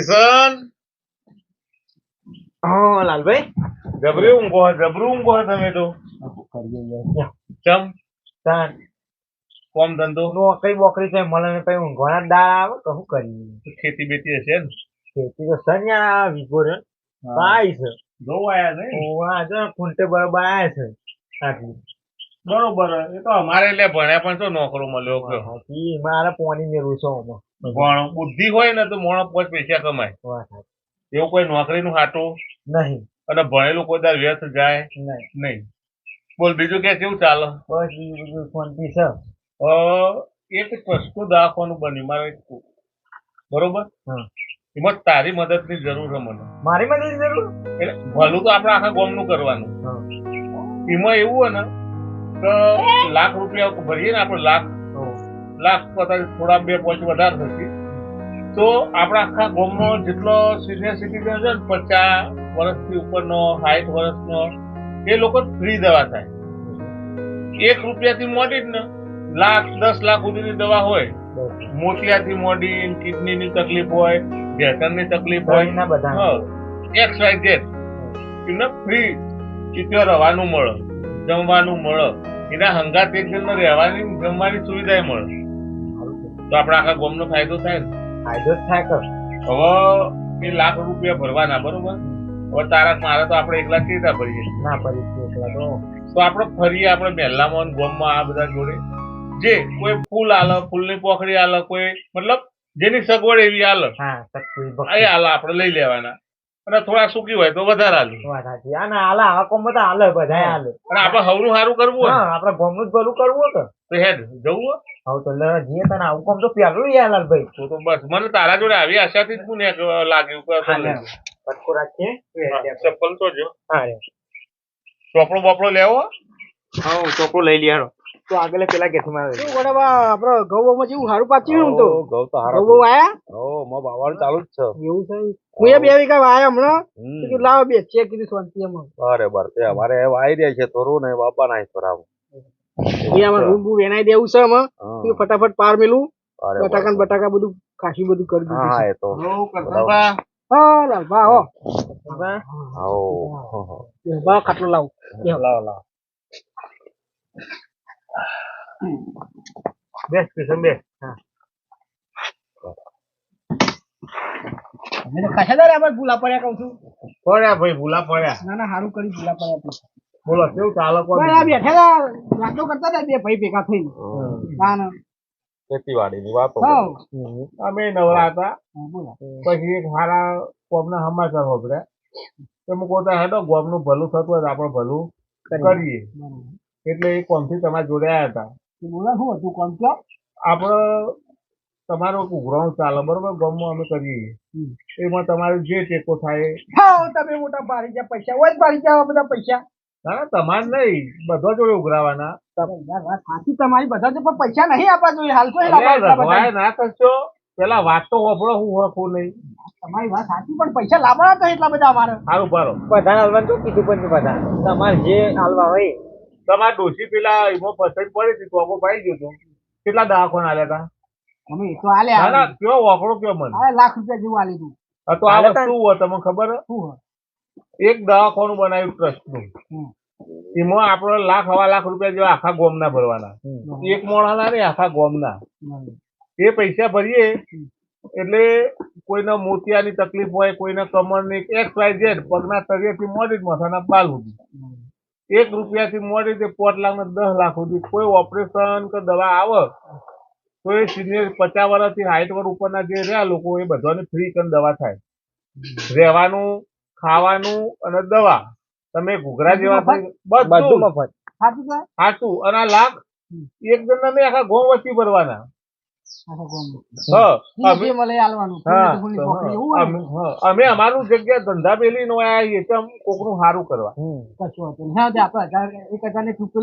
કિશન હા લાલભાઈ જબરું ઊંઘો તમે તો ચમ તાન કોમ ધંધો નોકરી બોકરી છે મળે ને પછી ઊંઘવાના દાળ આવે તો શું કરીએ ખેતી બેતી હશે ને ખેતી તો સન્યા વીઘો રે બાઈ છે જોવા આયા નહીં આજે ખૂંટે બરાબર આયા છે આટલી બરોબર એ તો અમારે એટલે ભણ્યા પણ તો નોકરો મળ્યો કયો મારે પોણી મેળવું છે આમાં. પણ બુદ્ધિ હોય ને તો મોણસ પોચ પૈસા કમાય વાત સાચી. એવું કોઈ નોકરીનું હાટું નહીં અને ભણેલું કોઈ દર વ્યસ્ત જાય નહીં નહીં બોલ બીજું કે કેવું ચાલે બસ બીજું બધું શાંતિ છે. એક સસ્તું દવાખાનું બન્યું મારે બરોબર હા. એમાં તારી મદદની જરૂર છે મને મારી મદદ જરૂર એટલે ભલું તો આપણે આખા ગામનું કરવાનું હા. એમાં એવું હોય ને કે લાખ રૂપિયા ભરીએ ને આપણે લાખ કરતા થોડા 2-5 વધારે થશે તો આપણા આખા ગામનો જેટલો સિનિયર સિટીઝન છે ને 50 વર્ષથી ઉપરનો 60 વર્ષનો એ લોકો ફ્રી દવા થાય 1 રૂપિયાથી મોડી જ ને 10 લાખ સુધીની દવા હોય મોતિયાથી મોડી કિડનીની તકલીફ હોય ઘેટણની તકલીફ હોય XYZ એમને ફ્રી ચિત્ર રહેવાનું મળે જમવાનું મળે એના હંગાત એક જણ રહેવાની જમવાની સુવિધા મળે તો આપણા આખા ગામનો ફાયદો થાય ને ફાયદો જ થાય કર હવે એ લાખ રૂપિયા ભરવાના બરોબર હવે તારા મારે તો આપણે એકલા કેવી રીતે ભરીએ ના ભરી એકલા તો આપણે ફરીએ આપણે મહેલામાં ગામમાં આ બધા જોડે જે કોઈ ફૂલ આલે ફૂલની પોખડી આલે કોઈ મતલબ જેની સગવડ એવી આલે એ આલે આપણે લઈ લેવાના અને થોડા સુકી હોય તો વધારે આલે આવા કોમ બધા હાલે બધા હાલે અને આપણે હવનું સારું કરવું હોય આપડે ગામનું જ ભલું કરવું હોય તો હેડ જવું હવે તો જઈએ તને આવું કોમ તો પેલું યાર લાલભાઈ તો બસ મને તારા જોડે આવી આશાથી જ મને લાગ્યું પટકો રાખીએ ચપ્પલ તો જો હા ચોપડો બોપડો લેવો હા ચોપડો લઈ લ્યારો તો આગળ પેલા કેથી માં શું ગોડા બા આપડે ઘઉંમાં જેવું સારું પાચ્યું તો ઘઉં તો હારા ઘઉં આયા માં બાવાનું ચાલુ જ છે એવું છે હું એ 2 વીઘા વાયા હમણાં કીધું લાવો બે ચેક કીધું શાંતિ એમાં બરાબર તે અમારે વાઈ રહ્યા છે થોડું ને બાપા ના થોડા એ અમારે રૂમ બૂમ વેનાઈ દેવું છે આમાં ફટાફટ પાર મેલું બટાકા બધું ખાસી બધું કરી દીધું હા એ તો હા લાલ બા હો આવો બા ખાટલો લાવ લાવ બેસ કિશન બેસ અમે તો ખાસાદાર આપણે ભૂલા પડ્યા કહું છું પડ્યા ભાઈ ભૂલા પડ્યા ના ના સારું કરી ભૂલા પડ્યા બોલો કેવું ચાલે બેઠા વાતો કરતા હતા બે ભાઈ ભેગા થઈ ખેતીવાડી ની વાતો અમે નવરા હતા પછી એક સારા કોમના સમાચાર સાંભળ્યા તમે કોતા હેડો ગામનું ભલું થતું હોય તો આપણે ભલું કરીએ એટલે એ કોમથી તમારા જોડે આવ્યા હતા બોલા શું હતું કોમ કયો આપણે તમારો ઉઘરાણું ચાલે બરોબર ગામમાં અમે કરીએ એમાં તમારે જે ટેકો થાય તમે મોટા ભારી ગયા પૈસા હોય જ ભારી ગયા બધા પૈસા ના તમારે નહીં બધા જોડે ઉઘરાવાના સાચી તમારી બધા પણ પૈસા નહીં આપવા જોઈએ હાલ તો ના કરશો પેલા વાત તો હોભળો હું હોખું નહીં તમારી વાત સાચી પણ પૈસા લાવવાના તો એટલા બધા અમારે સારું બારો બધા હાલવાનું તો કીધું પણ બધા તમારે જે હાલવા હોય તમારે ડોસી પેલા એમાં પસંદ પડી હતી તો પાઈ ગયો હતો કેટલા દવાખાના આલ્યા હતા અમે તો આલ્યા કયો વાપરો કયો મને લાખ રૂપિયા જેવું આલી દઉં તો આ વસ્તુ હોય તમને ખબર એક દવાખાનું બનાવ્યું ટ્રસ્ટ નું એમાં આપણે $1.5 લાખ જેવા આખા ગામના ભરવાના એક મોણાના નહીં આખા ગામના એ પૈસા ભરીએ એટલે કોઈને મોતિયાની તકલીફ હોય કોઈને કમરની XYZ પગના તળિયેથી મોડી માથાના બાલ સુધી 1 રૂપિયાથી મોડી તે 5 લાખ ને 10 લાખ સુધી કોઈ ઓપરેશન કે દવા આવે તો એ સિનિયર 50 વર્ષથી 60 વર્ષ ઉપરના જે રહ્યા લોકો એ બધાને ફ્રી કરીને દવા થાય રહેવાનું ખાવાનું અને દવા તમે ઘૂઘરા જેવા બધું મફત સાચું અને આ લાખ એક જણના નહીં આખા ગામ વસ્તી ભરવાના અમે અમારું જગ્યા ધંધા પેલી નો આવીએ તો કોકનું સારું કરવા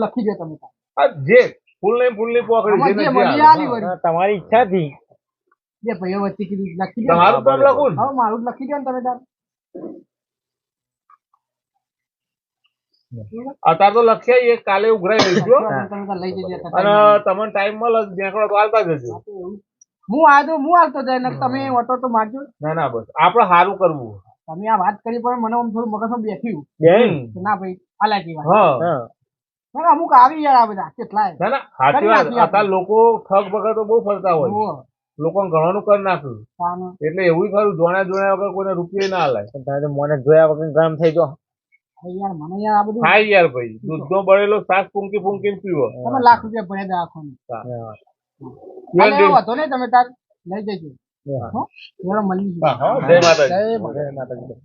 લખી દો તમે જે ફૂલની પોખડી તમારી ઈચ્છાથી બે ભાઈઓ વચ્ચે કીધું લખી દો તમારું કામ લખું હવે મારું જ લખી દો ને તમે તાર અત્યારે તો લખ્યા એ કાલે ઉઘરાઈ લઈશું અને તમને ટાઈમ મળે નીકળો તો હાલતા જજો હું આવતો જાય ને તમે ઓટો તો મારજો. ના ના બસ આપણે સારું કરવું. તમે આ વાત કરી પણ મને આમ થોડું મગજમાં બેઠ્યું કે ના ભાઈ હાલાકી વાત. હા ના, અમુક આવી યાર આ બધા કેટલાય. ના ના સાચી વાત. કરી નાખીએ અત્યારે લોકો ઠગ બગર તો બહુ ફરતા હોય, જુઓ, લોકોને ઘણું કરી નાખ્યું. તાને. એટલે એવું ખરું જોણ્યા વગર કોઈને રૂપિયા ના હાલાય. તમે તો મને જોયા વગર ગરમ થઈ જો. હવે યાર મને યાર આ બધું થાય યાર ભાઈ, દૂધનો બળેલો શાક ફૂંકી ફૂંકીને પીવો. તમે લાખ રૂપિયા ભર્યા દવાખાને. જય હાલે, વાંધો નહીં, તમે તાર લઈ જજો. હો? જરા મળી જજો. માતાજી. જય માતાજી.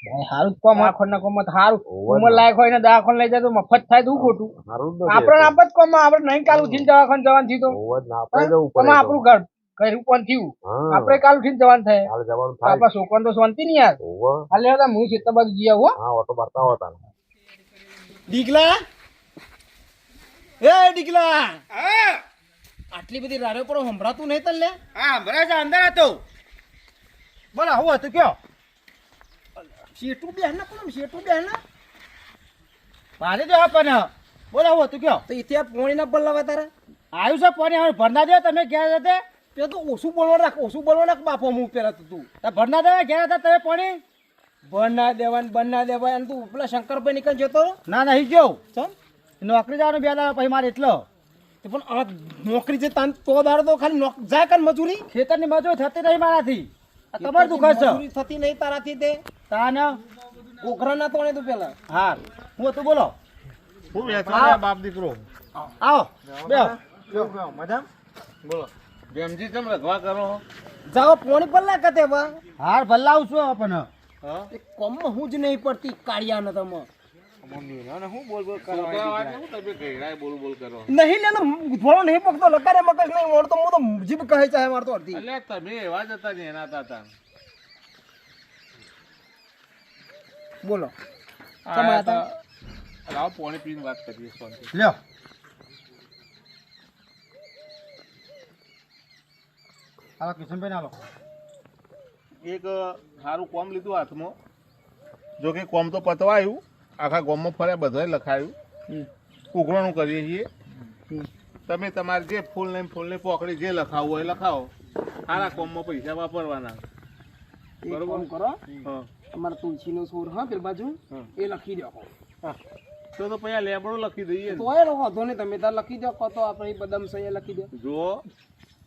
ભાઈ હારું કોમ આખોના કોમ હારું ઉંમર લાયક હોય ને દવાખાને લઈ જાય તો મફત થાય તો ખોટું. આપણે આપ જ કોમ આપણે નહીં કાલ ઉઠીને દવાખાને જવાનું થયું તો તમે આપણું ઘર પણ થયું આપણે કાલ ઉઠીને જવાનું થાય. આપણા છોકરાને તો શાંતિ નહીં યાર. હાલે હવે હું ખેતર બાજુ જઈ આવું. ડીગલા એ ડીગલા આટલી બધી રાડો પર સંભળાતું નહીં તને? હા સંભળાય છે, અંદર હતો. બોલો હું હતું કયો? શેઠું બેન ના કોણ? શેઠું બેન ના ભારે જો પણ બોલો હું હતું કયો? તો ઇતિહાસ પોણી ના બોલાવા તારે આવ્યું છે પોણી. હવે ભરના દે તમે ક્યાં જતે તે તો ઓછું બોલવા રાખ બાપો હું પેલા તું ભરના દેવા ક્યાં હતા તમે પોણી? બના દેવાય અને તું પેલા શંકરભાઈ નીકળ જતો? ના નહીં ગયો ચમ નોકરી જવાનું 2 દાડા પછી મારે એટલો પણ આ નોકરી છે તાન તો દાડો તો ખાલી જાય કર મજૂરી. ખેતરની મજૂરી થતી નહીં મારાથી. આ તમાર દુઃખ છે. મજૂરી થતી નહીં તારાથી તે તાના કોકરા ના તોણે તું પેલા. હા હું તું બોલો. હું વેચવા બાપ દીકરો. આવો બેહો. મજામ બોલો. જેમજી તમે રખવા કરો જાઓ પોણી પલ્લા કતે બા. હાર ભલ્લાવ છું આપણ. એ કોમમાં હું જ નહીં પડતી કાળિયા ન તમે હું બોલ બોલ કરો નહીં લેનો થોડો નહીં પકતો લગાડે મગજ નહીં મોડતો હું તો જીભ કહે છે મારતો અડધી. એટલે તમે એવા જ હતા ને એના હતા. બોલો લાવો પાણી પીને વાત કરીએ. લ્યો આવો કિશનભાઈ ના લો. એક સારું કોમ લીધું હાથમાં. જો કે કોમ તો પતવાયું, આખા ગામમાં ફર્યા, બધાએ લખાયું, ઉઘરાણું કરીએ છીએ. તમે તમારે જે ફૂલને પોકડી જે લખાવવું હોય લખાવો. સારા કોમમાં પૈસા વાપરવાના. બરોબર કરો. તમારા તુલસીનો છોડ હા પેલી બાજુ એ લખી દો. તો પછી લેબડો લખી દઈએ. તો એ વાંધો નહીં તમે તાર લખી દો તો આપણે બદામ સહી લખી દો. જો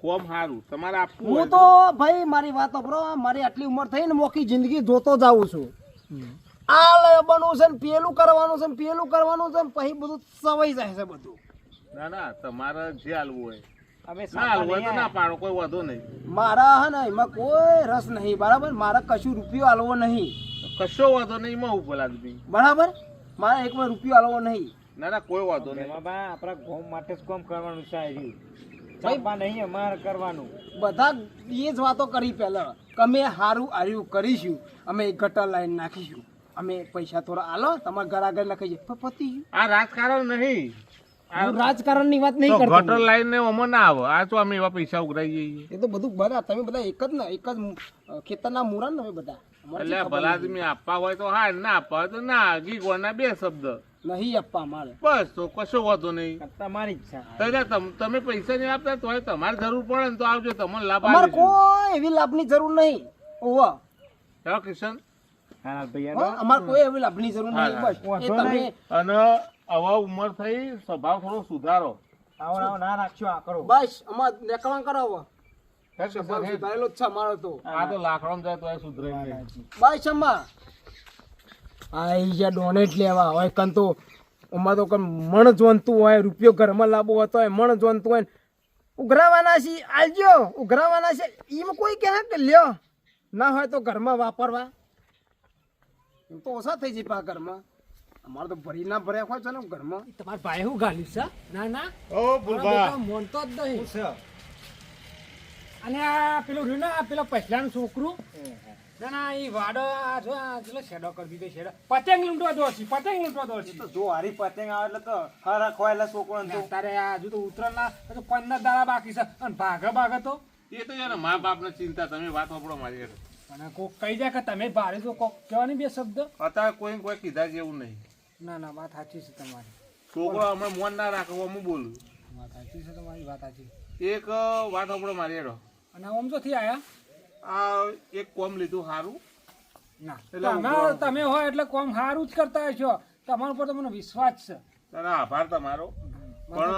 કોમ સારું તમારે આપવું હું તો ભાઈ મારી વાત સાંભળો. મારી આટલી ઉંમર થઈ ને મોકી જિંદગી જોતો જાઉં છું. આ લેવાનું છે ને પેલું કરવાનું છે ને પેલું કરવાનું છે ને પછી બધું સવાઈ જાય છે બધું. ના ના તમારે જે હાલવું હોય ના હાલવું હોય તો ના પાડો, કોઈ વાંધો નહીં. મારા હા ને એમાં કોઈ રસ નહીં બરાબર. મારે કશું રૂપિયો હાલવો નહીં. કશો વાંધો નહીં. એમાં હું બોલા દઉં બરાબર. મારે એક વાર રૂપિયો હાલવો નહીં. ના ના કોઈ વાંધો નહીં. આપણા ગામ માટે જ કામ કરવાનું છે. નહીં અમારે કરવાનું. બધા એ જ વાતો કરી પહેલા કે અમે સારું આર્યું કરીશું, અમે ગટર લાઈન નાખીશું, અમે પૈસા થોડા આલો તમારા ઘર આગળ લખાઈ જાય પતી ગયું. આ રાજકારણ નહીં. હું રાજકારણની વાત નહીં કરતો. ગટર લાઈન ને અમો ના આવે. આ તો અમે એવા પૈસા ઉઘરાઈએ છીએ. એ તો બધું બધા તમે બધા એક જ ને એક જ ખેતરના મૂરા ને તમે બધા. એટલે ભલા આદમી આપવા હોય તો હા, ના આપવા હોય તો ના. ઘી ગોળના 2 શબ્દ નહીં આપવા મારે. બસ, તો કશો વાંધો નહીં. તમારી ઈચ્છા. તમે પૈસા નહીં આપતા તો તમારે જરૂર પડે ને તો આવજો, તમને લાભ અમારે આપીશું. કોઈ એવી લાભની જરૂર નહીં. ઓવા ચાલો કિશન. હા ભૈયા અમારે કોઈ એવી લાભની જરૂર નહીં. બસ એ તમે અને હવે ઉંમર થઈ, સ્વભાવ થોડો સુધારો. આવો ના રાખજો આ કરો. બસ અમારે નીકળવા કરાવો. સુધારેલો જ છે અમારો તો. આ તો લાકડામાં જાય તો એ સુધરે નહીં. બસ અમાર આઈ જા ડોનેટ લેવા હોય કન તો અમાર તો મણ જોનતું હોય, રૂપિયો ઘરમાં લાવવો હોય તો મણ જોનતું હોય. ઉઘરાવાના છે આલજો, ઉઘરાવાના છે એમાં કોઈ કહે કે લ્યો, ના હોય તો ઘરમાં વાપરવા. એમ તો ઓછા થઈ જાય પા ઘરમાં. અમારે તો ભરી ના ભર્યા હોય છે ને ઘરમાં. તમારા ભાઈ શું ગાલ્યું છે? ના ના ઓ ભૂલભા, મોનતો જ નહીં. અને આ પેલું રહ્યું ને પેલો પછલાનું છોકરું, ના ના એ વાડો આ જો આ પેલો શેડો કરી દીધો. શેડો પતંગ લૂંટવા દોડશે, પતંગ લૂંટવા દોડશે. જો હારી પતંગ આવે એટલે તો હર ખવાયેલા છોકરો ને તારે આ હજુ તો ઉતરણના 15 દાડા બાકી છે અને ભાગે તો એ તો યાર મા બાપ ને ચિંતા. તમે વાત સાંભળો મારી. અને કોક કહી જાય કે તમે ભારે તો કોક કહેવાની 2 શબ્દ. અત્યારે કોઈ કીધા જેવું નહીં. ના ના વાત સાચી છે તમારી. છોકરો હમણાં મોન ના રાખવો હું બોલું. વાત સાચી છે તમારી, વાત સાચી. એક વાત આપણે મારી હેડો અને આમ તો થી આયા આ એક કોમ લીધું સારું ના એટલે તમે હોય એટલે કોમ સારું જ કરતા હશો તમારા ઉપર તો મને વિશ્વાસ છે તારા આભાર તમારો પણ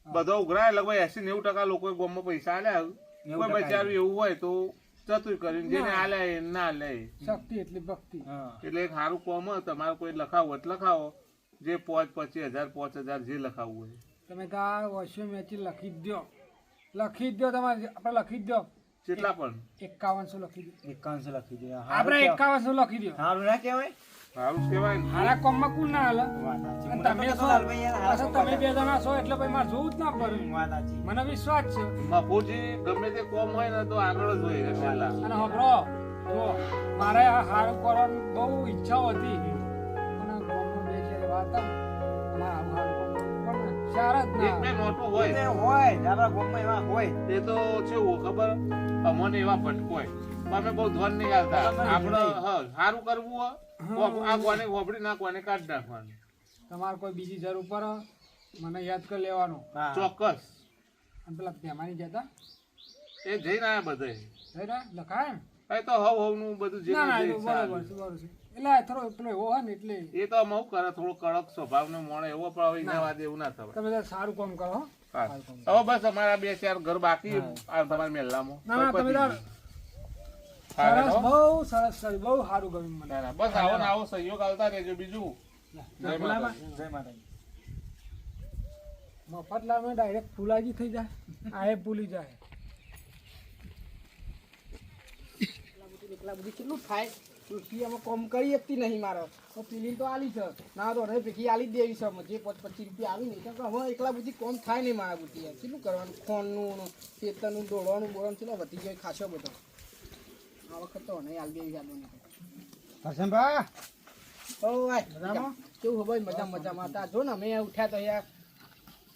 બધો ઉઘરાય લગભગ 80-90% લોકોએ ગોમમાં પૈસા આલ્યા કોઈ બચારું એવું હોય તો ચતુર કરીને જેને આલ્યા એ ના લે શક્તિ એટલી ભક્તિ એટલે એક સારું કોમ હોય તમારે કોઈ લખાવો એટલે લખાવો જે 5,000, 25,000, 5,000 જે લખાવવું હોય તમે કા વોશિંગ મશીન લખી જ દો તમારે આપણે લખી જ દો કેટલા પણ 5100 લખી દો 5100 લખી દે આપણે 5100 લખી દો સારું ના કહેવાય સારું જ કહેવાય ને હારા કોમમાં કોણ ના હાલે વાત સાચી. અને મને તમે તો છો લાલભાઈ યાર હારા પાછા કોમ તમે બે જણા છો એટલે ભાઈ મારે જોવું જ ના પડે વાત સાચી. મને વિશ્વાસ છે મફુજી ગમે તે કોમ હોય ને તો આગળ જ હોય પહેલા અને હબરો જો મારે આ હારું કરવાની બહુ ઈચ્છાઓ હતી પણ આ ગામમાં બે ચાર વાત મારા હારું પણ ચાર જ એક બે ના નોટું તે હોય હોય આપણા ગામમાં એવા હોય તે તો કેવું ખબર અમને એવા ભટકોય અમે બહુ ધ્યાન નહીં આવતા આપણે સારું કરવું હોય આ કોને હોબડી નાખવાની કાઢી નાખવાનું તમારે કોઈ બીજી જરૂર પડે મને યાદ કરી લેવાનું હા. ચોક્કસ અને પેલા મહેમાની જતા એ જઈને આયા બધે થઈ રહ્યા લખાય ને એ તો હવ નું બધું જે ના ના જે એ તો ઈચ્છા બરોબર આવે. છે બરોબર છે એટલે આ થોડો પેલો એવો હોય ને એટલે એ તો અમે શું કરે થોડો કડક સ્વભાવ નો મોણે એવો પણ હવે એના વાદે એવું ના થવાય તમે તો સારું કામ કરો હો હા. હવે બસ અમારા 2-4 ઘર બાકી આ તમારા મહેલામાં ના ના તમે તો હા, સરસ હો. બહુ સરસ બહુ સારું ગમ્યું મને ના, ના, બસ આવો ને આવો સહયોગ આવતા રહેજો બીજું જય માતાજી. જય માતાજી. મફતલાલમાં ડાયરેક્ટ ફૂલાજી થઈ જાય આ એ ભૂલી જાય એટલા બધી કેટલું થાય તુલસી આમાં કોમ કરી શકતી નહીં મારો તો પેલી તો આલી છે ના તો હવે ભેગી આલી જ દેવી છે જે 25 રૂપિયા આવી નહીં તો હવે એકલા બધી કોમ થાય નહીં મારા બુદ્ધિ યાર કેટલું કરવાનું ખોનનું ખેતરનું દોડવાનું બોરવાનું કેટલો વધી ગયો ખાસો બધો આ વખત તો નહીં આલી દેવી યાદો નહીં હરસનભા ઓ ભાઈ મજામાં કેવું હોય મજા મજામાં તા જો ને અમે ઉઠ્યા તો યાર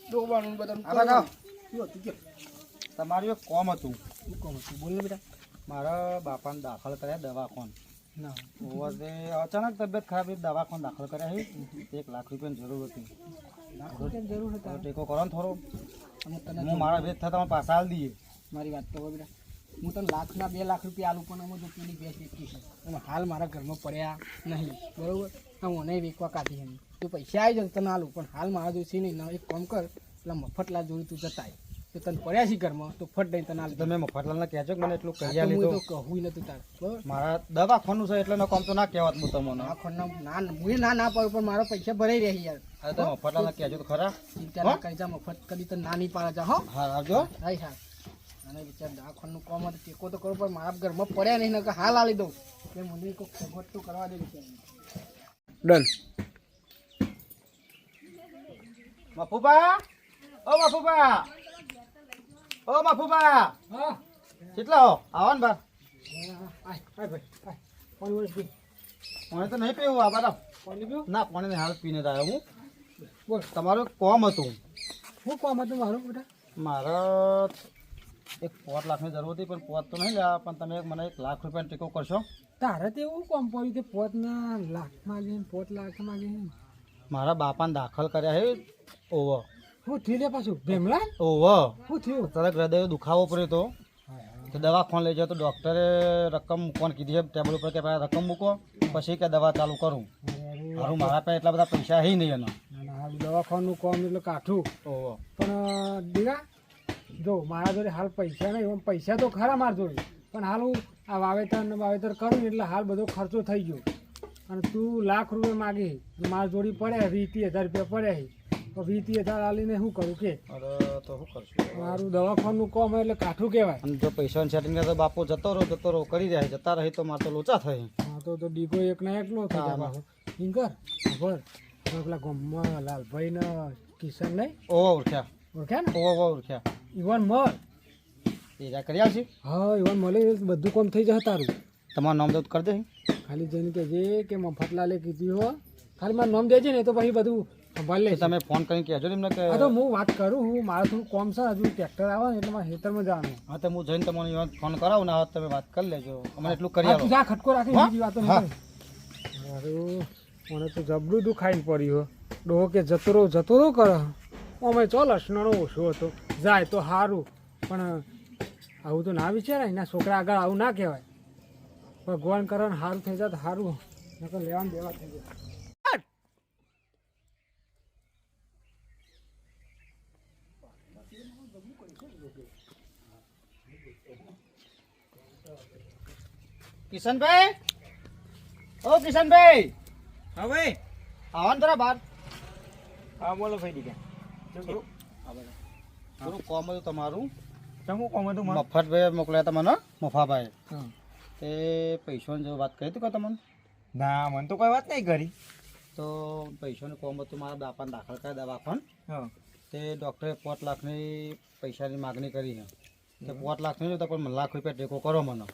દોડવાનું બધું આ બતાવો. શું હતું કે તમારું એક કોમ હતું શું કોમ હતું બોલ ને બેટા મારા બાપાને દાખલ કર્યા દવાખાન ના તે અચાનક તબિયત ખરાબ થઈ દવાખાન દાખલ કર્યા છે 1 લાખ રૂપિયાની જરૂર હતી લાખ રૂપિયાની જરૂર તો હતા ટેકો કરો ને થોડો અમે તને હું મારા વેચ થતા તમે પાછા આલી દઈએ મારી વાત તો બેટા હું તને લાખના 2 લાખ રૂપિયા આલું પણ અમે જો પેલી ભેંસ વેચી છે અને હાલ મારા ઘરમાં પડ્યા નહીં બરોબર હું મને વેચવા કાઢી એમ તું પૈસા આવી જાય તો તને આલું પણ હાલ મારા જોઈશે નહીં ના એક કામ કર પેલા મફતલા જોડી તું જતાય તો તને પડ્યા છે ઘરમાં તો ફટ દઈને તને આલી તમે મફતલાલને કહેજો કે મને એટલું કહી આ તો આલી હું તો તો કહું નતું તાર બરોબર મારા દવાખાનું છે એટલે કોમ તો ના કહેવાત હું તમને આ ખોરના ના પાડું પણ મારા પૈસા ભરાઈ રહી યાર હવે તમે મફતલાલને કહેજો તો ખરા ચિંતા ના કરી જા મફત કરી તો ના નહીં પાડે જા હો હા આવજો હાય હા અને વિચાર દાખલનું કામ હતું ટેકો તો કરો પણ મારા ઘરમાં પડ્યા નહીં નકર હાલ આલી દઉં એટલે મને કોઈ સગવડ તો કરવા દે વિચાર ડન મફુબા ઓ મફુબા ઓ મફુબા હા કેટલા હો આવો ને બા આય આય ભાઈ આય પાણી વળી પી પાણી તો નહીં પીવું આ બરાબર પાણી પીવું ના પાણી હાલ પીને જ આવ્યો હું બોલ તમારું એક કોમ હતું શું કામ હતું મારું બેટા મારે એક 5 લાખની જરૂર હતી પણ 5 તો નહીં લેવા પણ તમે મને 1 લાખ રૂપિયાનો ટેકો કરશો તારે તો એવું કામ પડ્યું કે પોતના લાખમાં ગઈ 5 લાખમાં ગઈ મારા બાપાને દાખલ કર્યા છે ઓવર શું થયું લે પાછું ભેમલા ઓવર શું થયું તારા હૃદય દુખાવો પડ્યો તો તો દવાખાને લઈ જાઓ તો ડૉક્ટરે રકમ મૂકવાની કીધી છે ટેબલ ઉપર કે પહેલાં રકમ મૂકો પછી કે દવા ચાલુ કરું મારું મારા પાસે એટલા બધા પૈસા હે નહીં એનો હાલ દવાખાનું કામ એટલે કાઠું ઓવર પણ દીરા જો મારા જોડે હાલ પૈસા નહીં એમ પૈસા તો ખરા મારા જોડે પણ હાલ હું આ વાવેતર કરું ને એટલે હાલ બધો ખર્ચો થઈ ગયો અને તું લાખ રૂપિયા માગી મારા જોડી પડ્યા 20,000 રૂપિયા પડ્યા તો 20,000 આલીને શું કરું કે અરે તો શું કરશું મારું દવાખાનું કામ હોય એટલે કાઠું કહેવાય અને જો પૈસાની સેટિંગ તો બાપુ જતો રહો કરી રહ્યા છે જતા રહી તો મારે તો લોચા થાય હા તો ડીગો એક ના એકલો થઈ જાય પાછો ઈંકર ખબર પેલા ગામમાં લાલભાઈ ને કિશન નહીં ઓવા ઓળખ્યા ઓળખ્યા ને ઓવા ઓળખ્યા ઈવન મળ એ રહ્યા કરી આવશે હા ઈવન મળે બધું કામ થઈ જશે તારું તમારું નામ દઉં કરી દે ખાલી જઈને કહેજે કે મફતલાલે કીધું હો ખાલી મારું નામ દેજે ને તો પછી બધું સંભાળ લે તમે ફોન કરીને કહેજો ને એમને કે હા તો હું વાત કરું હું મારે થોડું કોમ છે હજુ ટ્રેક્ટર આવે ને એટલે મારે ખેતરમાં જવાનું હા તો હું જઈને તમને ફોન કરાવું ને હવે તમે વાત કરી લેજો અમને એટલું કરી હા આવો તું જા ખટકો રાખી હા, બીજી વાતો હા. નહીં અરે મને તો જબરું દુખાઈને પડ્યું હો ડોહો કે જતો રહો કરે અમે ચો લસણનો ઓછો હતો જાય તો સારું પણ આવું તો ના વિચારાય એના છોકરા આગળ આવું ના કહેવાય ભગવાન કરે ને સારું થઈ જાય તો સારું નકર લેવા દેવા થઈ જાય કિશનભાઈ ઓ કિશનભાઈ હવે આવો ને જરા બહાર હા બોલો ભાઈ દીકા થોડું કોમ હતું તમારું ચમું કોમ હતું મને મફતભાઈ મોકલ્યા તમને મફાભાઈ હા. તે પૈસાની જો વાત કરી હતી તમને ના મને તો કોઈ વાત નહીં કરી તો પૈસાનું કોમ હતું મારા બાપાને દાખલ કર્યા દવાખાન હા તે ડૉક્ટરે 5 લાખની પૈસાની માગણી કરી છે તે 5 લાખ નહીં તો પણ મને લાખ રૂપિયા ટેકો કરો મને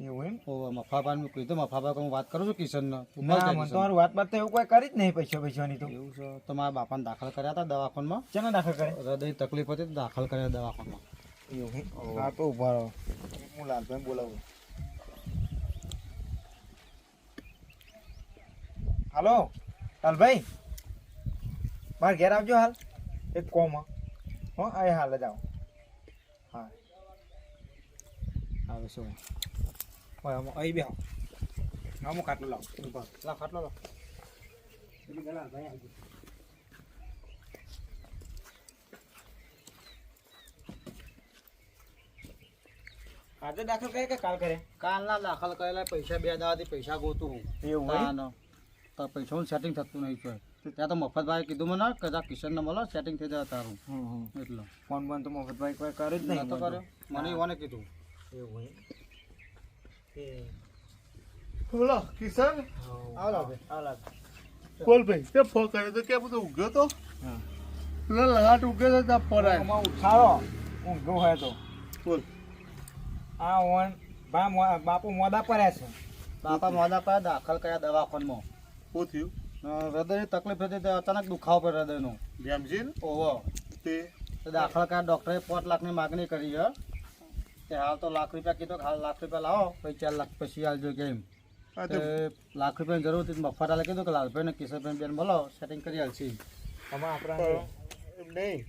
એવું એમ મફાભાઈ કીધું મફાભાઈ હું વાત કરું છું કિશનને ના મને તમારું વાત બાત તો એવું કોઈ કરી જ નહીં પૈસાની તો એવું છે તો મારા બાપાને દાખલ કર્યા હતા દવાખાનમાં ચેના દાખલ કરે હૃદય તકલીફ હતી તો દાખલ કર્યા દવાખાનમાં એવું એમ હા તો ઉભા રહો હું લાલભાઈ બોલાવું હાલો લાલભાઈ મારા ઘેર આવજો હાલ એક કોમ હો આ હાલ જ આવો હા આવે શું અહીં બે હા હું ખાટલો લાવું લા ખાટલો લા આજે દાખલ કરે કે કાલ કરે કાલના દાખલ કરેલા પૈસા 2 દાવાથી પૈસા ગોતું હું એવું હોય? તાનો. તો પૈસાનું સેટિંગ થતું નહીં છે ત્યાં તો મફતભાઈ કીધું મને કે જા કિશનને મળો સેટિંગ થઈ જાય તારું એટલે ફોન બોન તો મફતભાઈ કોઈ કર્યું જ નહીં નતો કર્યો મને ઈવાને કીધું એવું હોય બોલો કિશન આવો લા ભાઈ હાલ બોલ ભાઈ તે ફોન કર્યો તો ક્યાં બધું ઉગ્યો તો લગાટ ઉગ્યો તો ત્યાં પરાય આમાં ઉઠાડો ઊંઘો હોય તો બોલ આ ઓન બાપુ મોદા પડ્યા છે બાપા મોદા પર દાખલ કર્યા દવાખાનમાં શું થયું હૃદયની તકલીફ હતી તો અચાનક દુખાવો પડ્યો હૃદયનો ભેમજીન ઓહો તે તો દાખલ કર્યા ડૉક્ટરે 5 લાખની માગણી કરી છે કે હાલ તો લાખ રૂપિયા કીધો કે હાલ લાખ રૂપિયા લાવો પછી 4 લાખ પછી આવજો કેમ આ તે તો લાખ રૂપિયાની જરૂર હતી મફત આલે કીધું કે લાલભાઈને કિશનભાઈ બેન બોલો સેટિંગ કરી આલશી આમાં આપણા એમ નહીં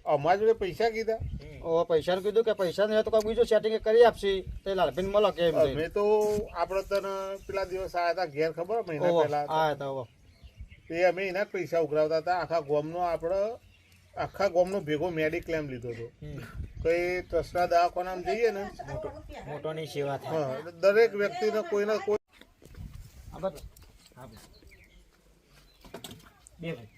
અમારા જોડે પૈસા કીધા ઓ પૈસાનું કીધું કે પૈસા નહીં હોય તો કોઈ બીજું સેટિંગ કરી આપશી તે લાલભાઈને મળો કેમ અમે તો આપણે તને પેલા દિવસ આવ્યા હતા ઘેર ખબર મહિના પહેલા આ તો તે અમે એના જ પૈસા ઉઘરાવતા હતા આખા ગામનો ભેગો મેડિક્લેમ લીધો હતો કઈ ટ્રસ્ટના દવાખાનામાં જઈએ ને મોટોની સેવા થાય હા એટલે દરેક વ્યક્તિને કોઈને કોઈ બે ભાઈ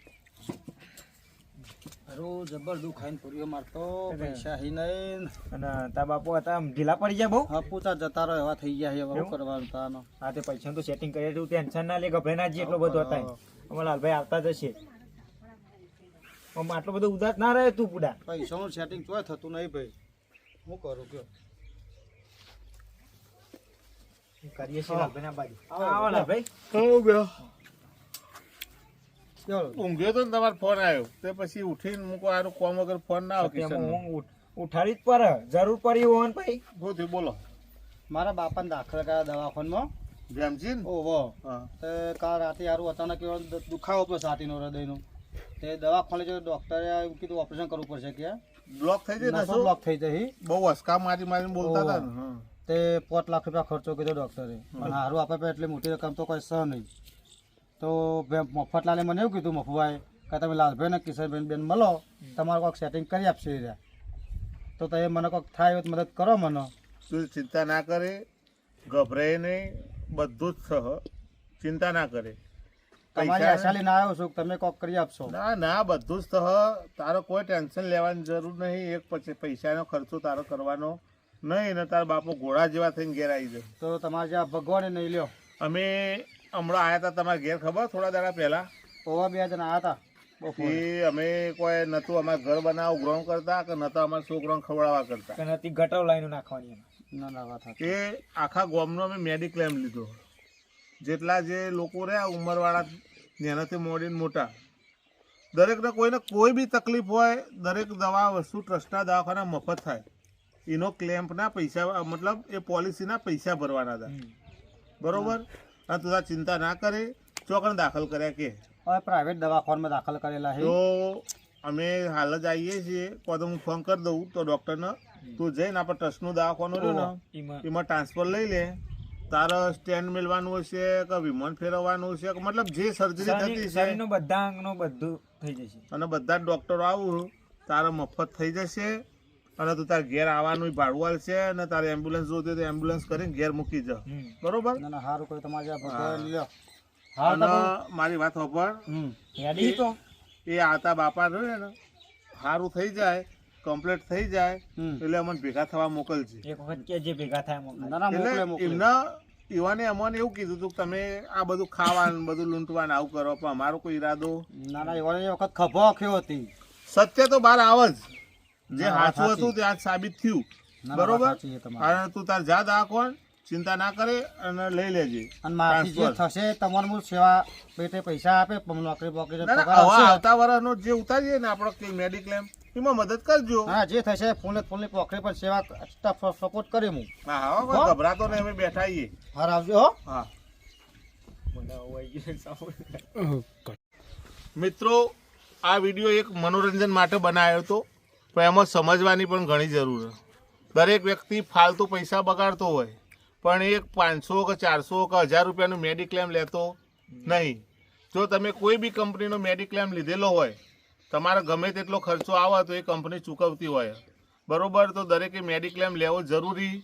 અરું જબર દુઃખ ખાઈને પૂરીઓ મારતો પૈસા હી નહીં અને તા બાપુ હતા આમ ઢીલા પડી ગયા બહુ હા પૂછા જતા રહો એવા થઈ ગયા છે હવે શું કરવાનું તાનો હા તે પૈસાનું તો સેટિંગ કરી તું ટેન્શન ના લે ગભરાઈ ના જઈએ એટલો બધો હતા અમારા લાલભાઈ આવતા જ હશે આમ આટલો બધો ઉદાસ ના રહે તું પુડા પૈસાનું સેટિંગ ચોય થતું નહીં ભાઈ શું કરું કયો કરીએ છીએ લાલભાઈ ના બાજુ આવો લાલભાઈ ચાલો ઊંઘ્યો તો ને તમારો ફોન આવ્યો તે પછી ઉઠીને મૂકો આનું કોમ વગર ફોન ના આવે કિશન હું ઉઠાડી જ પર જરૂર પડી હોય ને ભાઈ શું થયું બોલો મારા બાપાને દાખલ કર્યા દવાખાનમાં ભેમજીન ઓહો હા તે કાલ રાતે સારું અચાનક એવો દુખાવો હતો છાતીનો હૃદયનો તે દવાખાને જો ડૉક્ટરે એવું કીધું ઓપરેશન કરવું પડશે કે બ્લોક થઈ જાય ને નસો શું બ્લોક થઈ જઈ બહુ હસકા મારી મારીને બોલતા હતા ને હા. તે 5 લાખ રૂપિયા ખર્ચો કીધો ડૉક્ટરે અને સારું આપે પણ એટલી મોટી રકમ તો કોઈ સહ નહીં તો મફતલાલે મને એવું કીધું મફુભાઈ કે તમે લાલભાઈ ને કિશનભાઈ બેન મળો તમારે કોઈક સેટિંગ કરી આપશે એ રહ્યા તો તમે મને કોઈક થાય હોય તો મદદ કરો મને તું ચિંતા ના કરે ગભરાય નહીં બધું જ સહ ચિંતા ના કરે તમારી આશા લઈને આવ્યો છું કે તમે કોઈક કરી આપશો ના ના બધું જ સહ તારો કોઈ ટેન્શન લેવાની જરૂર નહીં એક પછી પૈસાનો ખર્ચો તારો કરવાનો નહીં ને તારા બાપુ ઘોડા જેવા થઈને ઘેર આવી જાય તો તમારે જ્યાં ભગવાને નહીં લ્યો અમે હમણાં આવ્યા હતા તમારા ઘેર ખબર થોડા દાડા પહેલા ઓવા 2 જણા આવ્યા હતા બપોરે એ અમે કોઈ નતું અમારે ઘર બનાવવા ગ્રોમ કરતા કે નતો અમારા છોકરાને ખવડાવવા કરતા કે નથી ગટર લાઈન નાખવાની એમાં. ના ના વાત એ આખા ગામનો અમે મેડિક્લેમ લીધો જેટલા જે લોકો રહ્યા ઉંમરવાળા નાનાથી મોડીને મોટા દરેકને કોઈને કોઈ બી તકલીફ હોય દરેક દવા વસ્તુ ટ્રસ્ટના દવાખાના મફત થાય એનો ક્લેમ્પના પૈસા મતલબ એ પોલિસીના પૈસા ભરવાના હતા બરોબર અને તું તાર ચિંતા ના કરે ચોકણ દાખલ કર્યા કે હવે પ્રાઇવેટ દવાખાનામાં દાખલ કરેલા છે તો અમે હાલ જ આવીએ છીએ તો હું ફોન કરી દઉં તો ડૉક્ટરને તું જઈને આપણે ટ્રસ્ટનું દવાખાનું રહ્યું ને એમાં ટ્રાન્સફર લઈ લે. તારે સ્ટેન્ડ મેળવાનું હશે કે વિમાન ફેરવવાનું છે કે મતલબ જે સર્જરી થતી છે બધા અંગનું બધું થઈ જશે. અને બધા જ ડૉક્ટરો આવું તારે મફત થઈ જશે. અને તું તારે ઘેર આવવાનું ભાડું હાલશે અને તારે એમ્બ્યુલન્સ જોતી હોય તો એમ્બ્યુલન્સ કરીને ઘેર મૂકી જા. બરોબર. સારું કોઈ તમારે અને મારી વાત સાંભળ, એ આવતા બાપા રહ્યો ને સારું થઈ જાય કમ્પ્લીટ થઈ જાય એટલે અમને ભેગા થવા મોકલશે. એક વખત કે જે ભેગા થાય એટલે એમને યુવાને અમને એવું કીધું હતું કે તમે આ બધું ખાવાનું બધું લૂંટવાનું આવું કરો પણ અમારો કોઈ ઈરાદો એ વખત ખભો આખ્યો હતી. સત્ય તો બહાર આવે જ, જે સાચું હતું તે આજ સાબિત થયું. બરોબર. અને તું તાર જા દાખવણ ચિંતા ના કરે અને લઈ લેજે. અને મારી જે થશે તમારે હું સેવા પેટે પૈસા આપે નોકરી બોકરી આવતા વર્ષનો જે ઉતારીએ ને આપણો મેડિક્લેમ એમાં મદદ કરજો. હા જે થશે ફૂલની પોખરી પર સેવા સપોર્ટ કરી હું. હા ગભરાતો ને અમે બેઠા છીએ. હાર આવજો હો. હા મિત્રો, આ વિડીયો એક મનોરંજન માટે બનાવ્યો હતો પણ એમાં સમજવાની પણ ઘણી જરૂર છે. દરેક વ્યક્તિ ફાલતુ પૈસા બગાડતો હોય પણ એક 500 કે 400 કે 1000 રૂપિયાનું મેડિક્લેમ લેતો નહીં. જો તમે કોઈ બી કંપનીનો મેડિક્લેમ લીધેલો હોય, તમારે ગમે તેટલો ખર્ચો આવે તો એ કંપની ચૂકવતી હોય. બરોબર. તો દરેકે મેડિક્લેમ લેવો જરૂરી.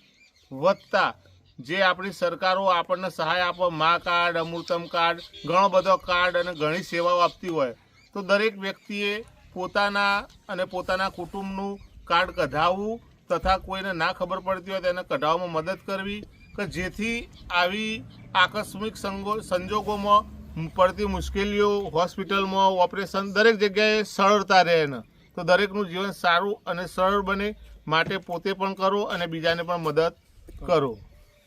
વધતા જે આપણી સરકારો આપણને સહાય આપે, મા કાર્ડ, અમૃતમ કાર્ડ, ઘણો બધો કાર્ડ અને ઘણી સેવાઓ આપતી હોય, તો દરેક વ્યક્તિએ પોતાના અને પોતાના કુટુંબનું કાર્ડ કઢાવવું તથા કોઈને ના ખબર પડતી હોય તેને કઢાવવામાં મદદ કરવી કે જેથી આવી આકસ્મિક સંજોગોમાં પડતી મુશ્કેલીઓ હોસ્પિટલમાં ઓપરેશન દરેક જગ્યાએ સરળતા રહે ને તો દરેકનું જીવન સારું અને સરળ બને. માટે પોતે પણ કરો અને બીજાને પણ મદદ કરો.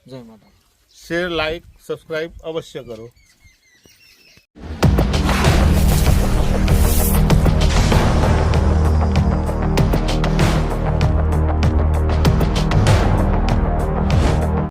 જય માતા. શેર, લાઈક, સબસ્ક્રાઈબ અવશ્ય કરો.